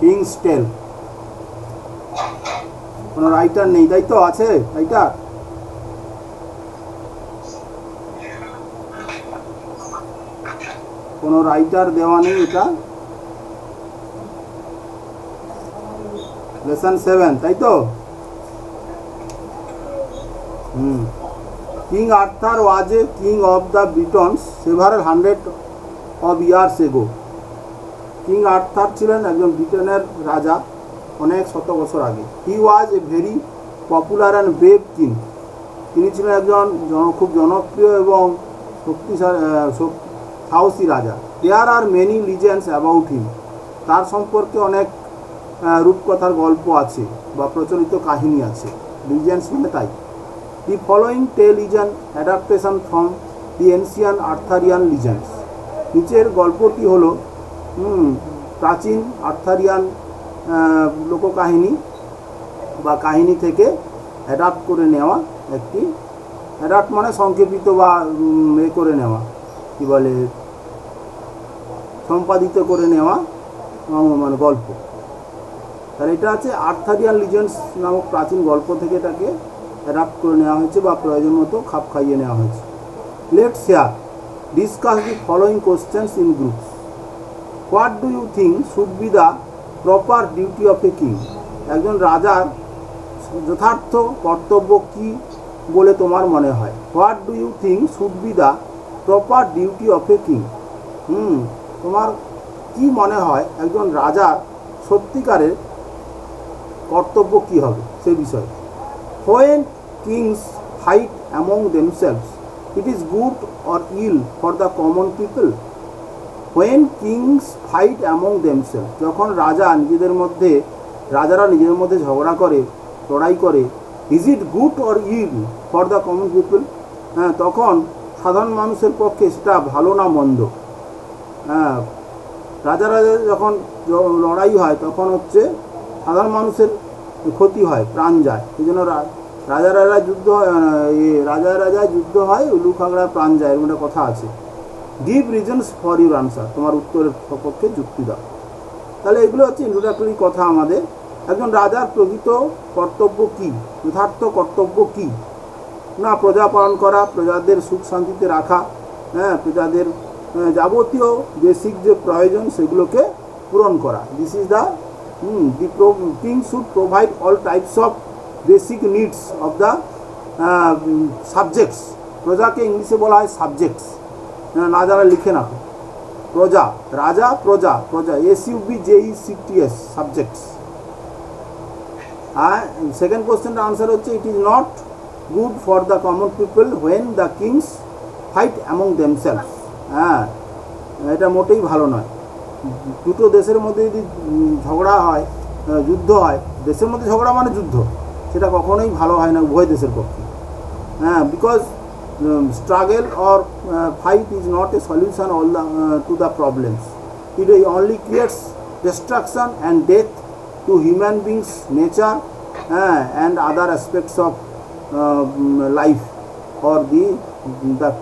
Kings টেল। কোনো writer নেই, তাই তো? আছে রাইটার? কোনো রাইটার দেওয়া নেই এটা। লেসন 7, তাই তো? King Arthur was a king of the Britons several 100 of years ago। King Arthur ছিলেন একজন ব্রিটেনের রাজা অনেক শত বছর আগে। He was a very popular and brave king. তিনি ছিলেন একজন খুব জনপ্রিয় এবং শক্তিশালী সাহসী রাজা। There are many legends about him. তার সম্পর্কে অনেক রূপকথার গল্প আছে বা প্রচলিত কাহিনী আছে। লিজেন্ডস মানে তাই। The following tale is an adaptation from the ancient Arthurian legends. নিচের গল্পটি হলো প্রাচীন আর্থারিয়ান লোককাহিনী বা কাহিনী থেকে অ্যাডাপ্ট করে নেওয়া একটি, অ্যাডাপ্ট মানে সংক্ষেপিত বা করে নেওয়া, কী বলে, সম্পাদিত করে নেওয়া মানে গল্প। তাহলে এটা আছে আর্থারিয়ান লিজেন্ডস নামক প্রাচীন গল্প থেকে এটাকে অ্যাডাপ্ট করে নেওয়া হয়েছে বা প্রয়োজন মতো খাপ খাইয়ে নেওয়া হয়েছে। Let's here discuss the following questions in groups. What do you think should be the proper duty of a king? একজন রাজার যথার্থ কর্তব্য কী বলে তোমার মনে হয়? What do you think should be the proper duty of a king? তোমার কি মনে হয় একজন রাজার সত্যিকারের কর্তব্য কী হবে সে বিষয়ে? When kings fight among themselves it is good or ill for the common people? When kings fight among themselves, যখন রাজারা নিজেদের মধ্যে ঝগড়া করে, লড়াই করে, is it good or ill for the common people? তখন সাধারণ মানুষের পক্ষে সেটা ভালো না মন্দ? রাজারা যখন লড়াই হয় তখন হচ্ছে সাধারণ মানুষের ক্ষতি হয়, প্রাণ যায়। এই জন্য রাজারা যুদ্ধ হয়, যুদ্ধ হয়, উলু খাগড়া প্রাণ যায়, এরকম একটা কথা আছে। Give reasons for your answer, তোমার উত্তরের সপক্ষে যুক্তি দাও। তাহলে এগুলো হচ্ছে ইন্ট্রোডাক্টরি কথা আমাদের। একজন রাজার প্রকৃত কর্তব্য কী, যথার্থ কর্তব্য কী? না প্রজা পালন করা, প্রজাদের সুখ শান্তিতে রাখা, প্রজাদের যাবতীয় বেসিক যে প্রয়োজন সেগুলোকে পূরণ করা। This is the king should provide all types of basic needs of the subjects. প্রজাকে ইংলিশে বলা হয় সাবজেক্টস, না যারা লিখে না, প্রজা, রাজা, প্রজা, প্রজা, SUBJECTS, সাবজেক্টস। সেকেন্ড কোশ্চেনটা আনসার হচ্ছে it is not good for the common people when the kings fight among themselves. এটা মোটেই ভালো নয়। দুটো দেশের মধ্যে যদি ঝগড়া হয়, যুদ্ধ হয়, দেশের মধ্যে ঝগড়া মানে যুদ্ধ, সেটা কখনোই ভালো হয় না উভয় দেশের পক্ষে। Because struggle or fight is not a solution to the problems. It only creates destruction and death to human beings, nature, and other aspects of life or the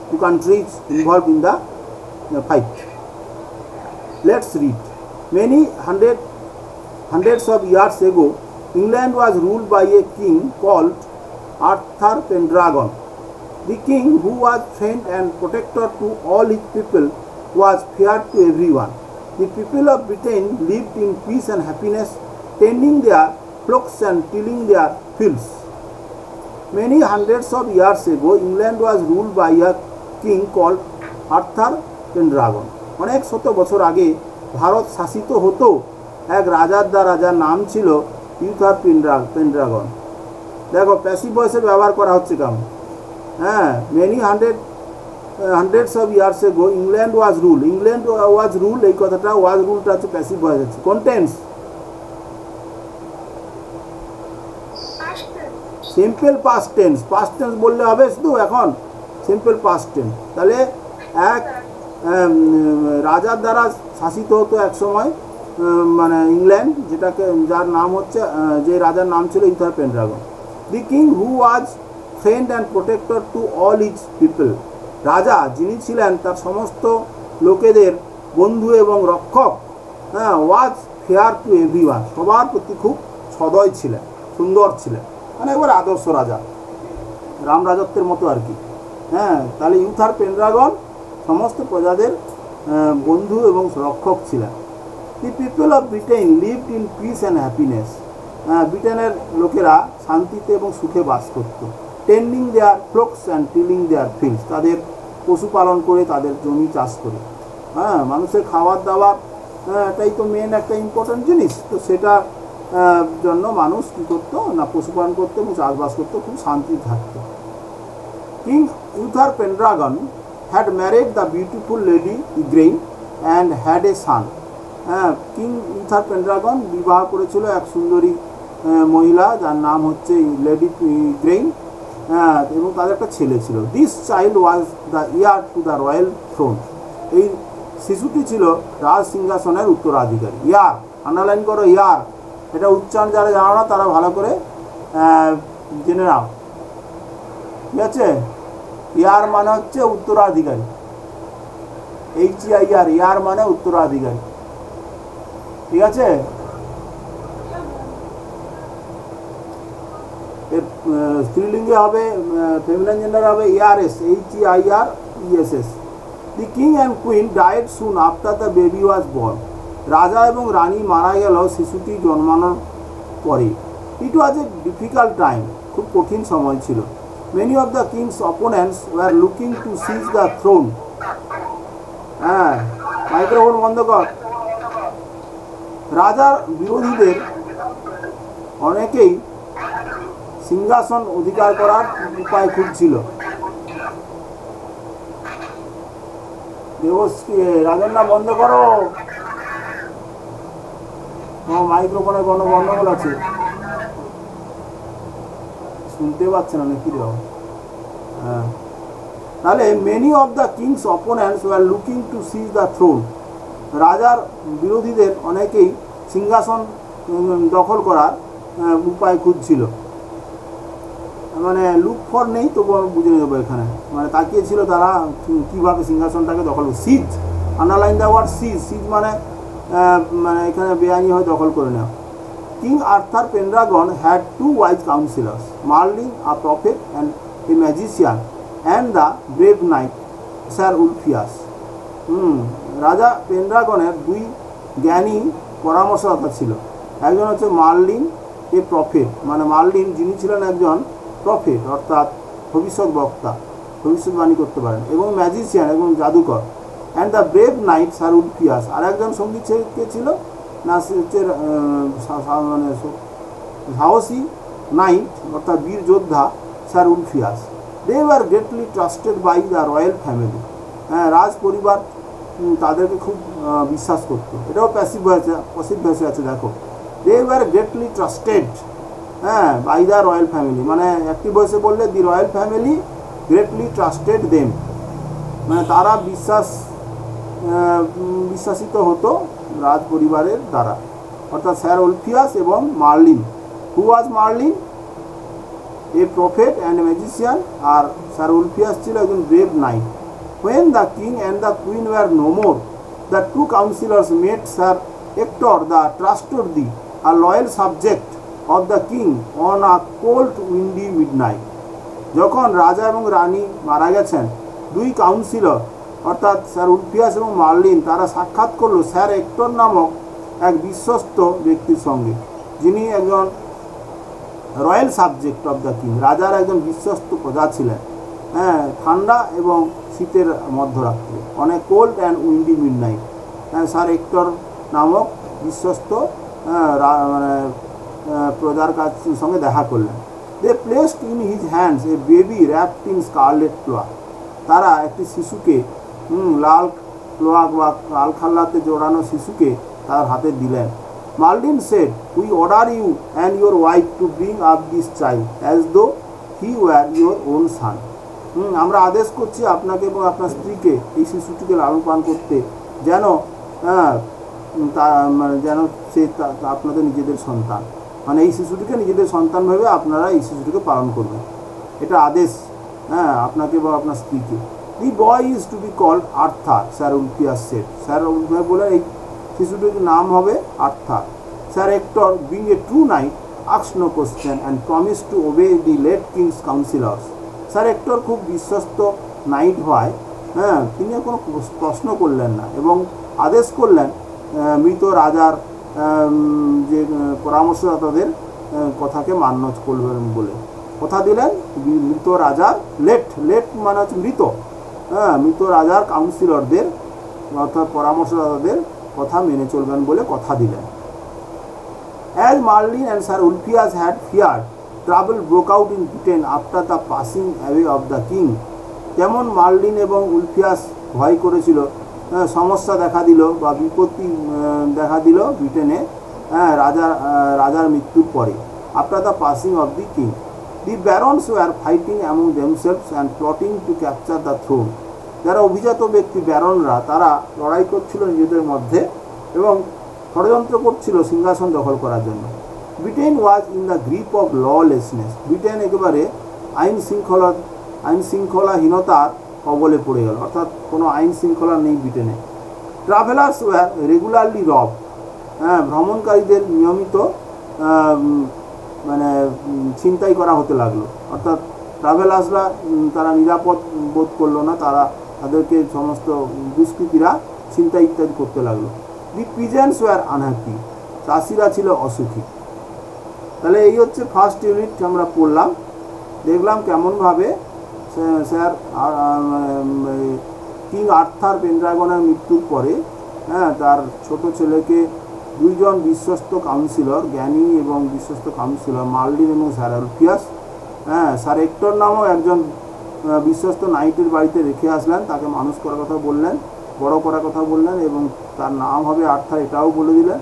two countries involved in the fight. Let's read. Many hundreds of years ago, England was ruled by a king called Arthur Pendragon. The king, who was friend and protector to all his people, was feared to everyone. The people of Britain lived in peace and happiness, tending their flocks and tilling their fields. Many hundreds of years ago, England was ruled by a king called Arthur Pendragon. অনেক শত বছর আগে ভারত শাসিত হতো এক রাজার দ্বারা, যার নাম ছিল আর্থার পেন্ড্রাগন। দেখো প্যাসিভ ভয়েসের ব্যবহার করা হচ্ছে কেমন। Many hundreds of years ago England was rule, এই কথাটা ওয়াজ রুলটা হচ্ছে প্যাসিভ ভয়েস আছে। Contains simple past tense, past tense বললে হবে শুধু এখন, সিম্পল পাস্ট টেন্স। তাহলে এক রাজার দ্বারা শাসিত হতো এক সময় মানে ইংল্যান্ড, যেটাকে যার নাম হচ্ছে, যে রাজার নাম ছিল Arthur Pendragon. The king who was friend and protector to all his people, রাজা যিনি ছিলেন তার সমস্ত লোকেদের বন্ধু এবং রক্ষক। হ্যাঁ, ওয়াজ ফেয়ার টু এভরিওয়ান, সবার প্রতি খুব সদয় ছিলেন, সুন্দর ছিলেন, মানে একবার আদর্শ রাজা, রাম রাজত্বের মতো আর কি। হ্যাঁ, তাহলে ইউথার পেনড্রাগন সমস্ত প্রজাদের বন্ধু এবং রক্ষক ছিলেন। The people of Britain lived in peace and happiness, ব্রিটেনের লোকেরা শান্তিতে এবং সুখে বাস করত। Tending their flocks and tilling their fields, তাদের পশুপালন করে, তাদের জমি চাষ করে। হ্যাঁ, মানুষের খাবার দাবার এটাই তো মেন একটা ইম্পর্ট্যান্ট জিনিস, তো সেটার জন্য মানুষ কী করতো না, পশুপালন করতো এবং চাষবাস করতো, খুব শান্তি থাকতো। King Uther Pendragon had married the beautiful lady Igraine and had a son. হ্যাঁ, কিং ইউথার পেনড্রাগন বিবাহ করেছিল এক সুন্দরী মহিলা, যার নাম হচ্ছে লেডি ইগ্রেইন, হ্যাঁ, এবং তাদের একটা ছেলে ছিল। This child was the heir to the royal throne, এই শিশুটি ছিল রাজ সিংহাসনের উত্তরাধিকারী। ইয়ার, আন্ডারলাইন করো ইয়ার, এটা উচ্চারণ যারা জানো না তারা ভালো করে জেনে নাও, ঠিক আছে? ইয়ার মানে হচ্ছে উত্তরাধিকারী, HEIR, ইয়ার মানে উত্তরাধিকারী, ঠিক আছে? স্ত্রীলিঙ্গে হবে, ফেমিনাইন জেন্ডার হবে ERS, HEIRESS। The king and queen died soon after the baby was born, রাজা এবং রানী মারা গেল শিশুটি জন্মানোর পরে। ইট ওয়াজ এ ডিফিকাল্ট টাইম, খুব কঠিন সময় ছিল। Many of the king's opponents were looking to seize the throne. হ্যাঁ, মাইক্রোফোন বন্ধ কর। রাজার বিরোধীদের অনেকেই সিংহাসন অধিকার করার উপায় খুঁজছিল। রাজার নাম বন্ধ করো, মাইক্রোফোনে কোনো গন্ডগোল আছে, শুনতে পাচ্ছে না নাকি রে? হ্যাঁ, তাহলে many of the king's opponents were looking to seize the throne, রাজার বিরোধীদের অনেকেই সিংহাসন দখল করার উপায় খুঁজছিল। মানে লুক ফর নেই, তবু আমি বুঝে নেবো এখানে, মানে তাকিয়েছিল তারা কীভাবে সিংহাসনটাকে দখল করবে। Seize, underline the word seize, seize মানে মানে এখানে বেআইনিভাবে দখল করে নেওয়া। King Arthur Pendragon had two wise councillors, Merlin a prophet and a magician and the brave knight Sir Ulfius. রাজা পেনড্রাগনের দুই জ্ঞানী পরামর্শদাতা ছিল, একজন হচ্ছে মার্লিন এ প্রফেট, মানে মার্লিন যিনি ছিলেন একজন প্রফেট অর্থাৎ ভবিষ্যৎ বক্তা, ভবিষ্যৎবাণী করতে পারেন, এবং ম্যাজিশিয়ান এবং জাদুকর, and the brave knight Sir Ulfius, আর একজন সঙ্গী কে ছিল না, সে হচ্ছে মানে সাহসী নাইট অর্থাৎ বীর যোদ্ধা sir Ulfius. They were greatly trusted by the royal family, হ্যাঁ, রাজ পরিবার তাদেরকে খুব বিশ্বাস করতো। এটাও প্যাসিভ হয়েছে, পসিভ ভয়েসে আছে, দেখো। দে ওয়ার গ্রেটলি ট্রাস্টেড, হ্যাঁ, বাই দ্য রয়্যাল ফ্যামিলি, মানে অ্যাক্টিভ ভয়েসে বললে the royal family greatly trusted them, মানে তারা বিশ্বাসিত হতো রাজ পরিবারের দ্বারা, অর্থাৎ স্যার উলফিয়াস এবং Merlin. Who was Merlin? A prophet and magician, আর স্যার উলফিয়াস ছিল একজন brave knight. When the king and the queen were no more, the two counselors met Sir Hector the trustworthy, a loyal subject of the king, on a cold windy midnight. যখন রাজা এবং রানী মারা গেছেন, দুই councillor অর্থাৎ Sir Ulfius এবং marlin তারা সাক্ষাৎ করলো স্যার হেক্টর নামক এক বিশ্বস্ত ব্যক্তির সঙ্গে, যিনি একজন royal subject of the king, রাজার একজন বিশ্বস্ত প্রজা ছিলেন। হ্যাঁ, ঠান্ডা এবং শীতের মধ্যরাত্রে, অনেক কোল্ড অ্যান্ড উইন্ডি মিডনাইট। হ্যাঁ, স্যার হেক্টর নামক বিশ্বস্ত মানে প্রজার সঙ্গে দেখা করলেন। They placed in his hands a baby wrapped in scarlet cloth, তারা একটি শিশুকে লাল ক্লোয়াক বা লাল খাল্লাতে জড়ানো শিশুকে তার হাতে দিলেন। Merlin said, we order you and your wife to bring up this child as though he were your own son. আমরা আদেশ করছি আপনাকে এবং আপনার স্ত্রীকে এই শিশুটিকে লালন পালন করতে, যেন মানে যেন সে আপনাদের নিজেদের সন্তান, মানে এই শিশুটিকে নিজেদের সন্তান ভেবে আপনারা এই শিশুটিকে পালন করবেন, এটা আদেশ, হ্যাঁ, আপনাকে এবং আপনার স্ত্রীকে। The boy is to be called Arthur, Sir Ulfius said. Sir Ulfius বলে এই শিশুটির নাম হবে আর্থার। Sir Hector being a true knight asked no question and promise to obey the late king's councillors. Sir Hector খুব বিশ্বস্ত night হয়, হ্যাঁ, তিনি কোনো প্রশ্ন করলেন না এবং আদেশ করলেন মৃত রাজার যে পরামর্শদাতাদের কথাকে মান্য করবেন বলে কথা দিলেন। মৃত রাজার লেট মানে হচ্ছে মৃত, হ্যাঁ, মৃত রাজার কাউন্সিলরদের অর্থাৎ পরামর্শদাতাদের কথা মেনে চলবেন বলে কথা দিলেন। As Merlin and Sir Ulfias had feared, trouble broke out in Britain after the passing away of the king. যেমন মার্লিন এবং উলফিয়াস ভয় করেছিল, সমস্যা দেখা দিল বা বিপত্তি দেখা দিল ব্রিটেনে রাজার মৃত্যুর পরে। After the passing of the king, the barons were fighting among themselves and plotting to capture the throne. যারা অভিজাত ব্যক্তি ব্যারনরা, তারা লড়াই করছিল নিজেদের মধ্যে এবং ষড়যন্ত্র করছিল সিংহাসন দখল করার জন্য। Britain was in the grip of lawlessness. Britain একেবারে আইন শৃঙ্খলাহীনতার কবলে পড়ে গেল, অর্থাৎ কোনো আইন শৃঙ্খলা নেই ব্রিটেনে। ট্রাভেলার্স ওয়ার রেগুলারলি রব, হ্যাঁ, ভ্রমণকারীদের নিয়মিত মানে ছিনতাই করা হতে লাগলো, অর্থাৎ ট্রাভেলার্সরা তারা নিরাপদ বোধ করলো না, তাদেরকে সমস্ত দুষ্কৃতীরা ছিনতাই ইত্যাদি করতে লাগলো। দি পিজেন্টস ওয়ার আনহ্যাপি, চাষিরা ছিল অসুখী। তাহলে এই হচ্ছে ফার্স্ট ইউনিট আমরা পড়লাম, দেখলাম কেমনভাবে স্যার কিং আর্থার পেনড্রাগনের মৃত্যুর পরে, হ্যাঁ, তার ছোট ছেলেকে দুইজন বিশ্বস্ত কাউন্সিলর, জ্ঞানী এবং বিশ্বস্ত কাউন্সিলর মার্লিন এবং স্যার উলফিয়াস, হ্যাঁ, স্যার হেক্টর নামও একজন বিশ্বস্ত নাইটের বাড়িতে রেখে আসলেন, তাকে মানুষ করার কথা বললেন, বড় করার কথা বললেন এবং তার নাম হবে আর্থার এটাও বলে দিলেন।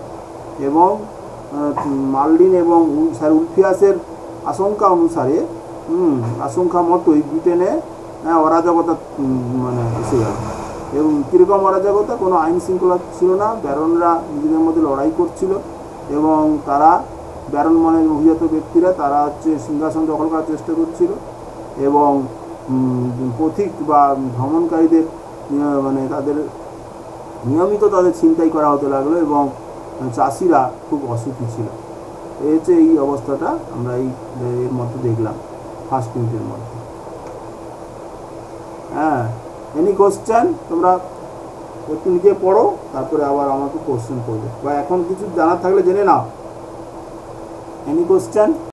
এবং মার্লিন এবং স্যার উলফিয়াসের আশঙ্কা অনুসারে, আশঙ্কা মতোই ব্রিটেনে অরাজকতা মানে এসে গেল। এবং কীরকম অরাজকতা, কোনো আইন শৃঙ্খলা ছিল না, ব্যারনরা নিজেদের মধ্যে লড়াই করছিল এবং তারা ব্যারন মানে অভিজাত ব্যক্তিরা, তারা হচ্ছে সিংহাসন দখল করার চেষ্টা করছিল এবং পথিক বা ভ্রমণকারীদের মানে তাদের নিয়মিত ছিনতাই করা হতে লাগলো এবং চাষিরা খুব অসুখী ছিল। এই হচ্ছে এই অবস্থাটা আমরা এর মধ্যে দেখলাম ফার্স্ট ইউনিটের মধ্যে। হ্যাঁ, এনি কোশ্চেন তোমরা একটু নিজে পড়ো, তারপরে আবার আমাকে কোশ্চেন করবে বা এখন কিছু জানার থাকলে জেনে নাও। Any question?